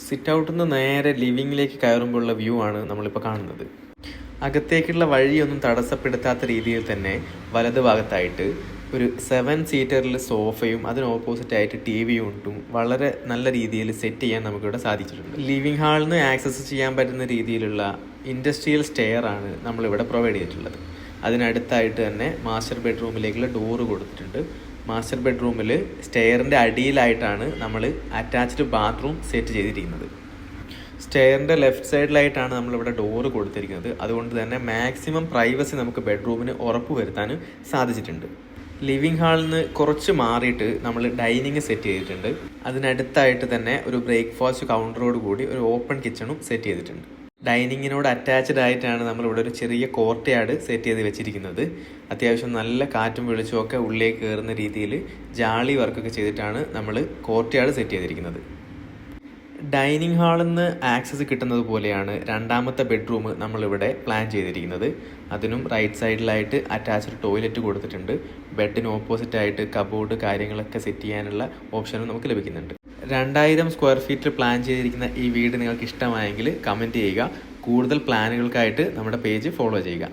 Sit ഔട്ടിൽ നിന്ന് നേരെ ലിവിങ്ങിലേക്ക് കയറുമ്പോഴുള്ള വ്യൂ ആണ് നമ്മളിപ്പോൾ കാണുന്നത്. അകത്തേക്കുള്ള വഴിയൊന്നും തടസ്സപ്പെടുത്താത്ത രീതിയിൽ തന്നെ വലത് ഭാഗത്തായിട്ട് ഒരു 7 സീറ്ററിൽ സോഫയും അതിന് ഓപ്പോസിറ്റായിട്ട് ടി വിയും ഉണ്ടും വളരെ നല്ല രീതിയിൽ സെറ്റ് ചെയ്യാൻ നമുക്കിവിടെ സാധിച്ചിട്ടുണ്ട്. ലിവിങ് ഹാളിൽ നിന്ന് ആക്സസ് ചെയ്യാൻ പറ്റുന്ന രീതിയിലുള്ള ഇൻഡസ്ട്രിയൽ സ്റ്റെയർ ആണ് നമ്മളിവിടെ പ്രൊവൈഡ് ചെയ്തിട്ടുള്ളത്. അതിനടുത്തായിട്ട് തന്നെ മാസ്റ്റർ ബെഡ്റൂമിലേക്കുള്ള ഡോറ് കൊടുത്തിട്ടുണ്ട്. മാസ്റ്റർ ബെഡ്റൂമിൽ സ്റ്റെയറിൻ്റെ അടിയിലായിട്ടാണ് നമ്മൾ അറ്റാച്ച്ഡ് ബാത്റൂം സെറ്റ് ചെയ്തിരിക്കുന്നത്. സ്റ്റെയറിൻ്റെ ലെഫ്റ്റ് സൈഡിലായിട്ടാണ് നമ്മളിവിടെ ഡോറ് കൊടുത്തിരിക്കുന്നത്. അതുകൊണ്ട് തന്നെ മാക്സിമം പ്രൈവസി നമുക്ക് ബെഡ്റൂമിന് ഉറപ്പുവരുത്താൻ സാധിച്ചിട്ടുണ്ട്. ലിവിങ് ഹാളിൽ നിന്ന് കുറച്ച് മാറിയിട്ട് നമ്മൾ ഡൈനിങ് സെറ്റ് ചെയ്തിട്ടുണ്ട്. അതിനടുത്തായിട്ട് തന്നെ ഒരു ബ്രേക്ക്ഫാസ്റ്റ് കൗണ്ടറോട് കൂടി ഒരു ഓപ്പൺ കിച്ചണും സെറ്റ് ചെയ്തിട്ടുണ്ട്. ഡൈനിങ്ങിനോട് അറ്റാച്ച്ഡ് ആയിട്ടാണ് നമ്മളിവിടെ ഒരു ചെറിയ കോർട്ട് യാർഡ് സെറ്റ് ചെയ്ത് വെച്ചിരിക്കുന്നത്. അത്യാവശ്യം നല്ല കാറ്റും വെളിച്ചവും ഒക്കെ ഉള്ളിലേക്ക് കയറുന്ന രീതിയിൽ ജാളി വർക്കൊക്കെ ചെയ്തിട്ടാണ് നമ്മൾ കോർട്ട് യാർഡ് സെറ്റ് ചെയ്തിരിക്കുന്നത്. ഡൈനിങ് ഹാളിൽ നിന്ന് ആക്സസ് കിട്ടുന്നത് പോലെയാണ് രണ്ടാമത്തെ ബെഡ്റൂം നമ്മളിവിടെ പ്ലാൻ ചെയ്തിരിക്കുന്നത്. അതിനും റൈറ്റ് സൈഡിലായിട്ട് അറ്റാച്ച്ഡ് ടോയ്ലറ്റ് കൊടുത്തിട്ടുണ്ട്. ബെഡിന് ഓപ്പോസിറ്റായിട്ട് കബോർഡ് കാര്യങ്ങളൊക്കെ സെറ്റ് ചെയ്യാനുള്ള ഓപ്ഷനും നമുക്ക് ലഭിക്കുന്നുണ്ട്. 2000 സ്ക്വയർ ഫീറ്റിൽ പ്ലാൻ ചെയ്തിരിക്കുന്ന ഈ വീട് നിങ്ങൾക്ക് ഇഷ്ടമായെങ്കിൽ കമൻറ്റ് ചെയ്യുക. കൂടുതൽ പ്ലാനുകൾക്കായിട്ട് നമ്മുടെ പേജ് ഫോളോ ചെയ്യുക.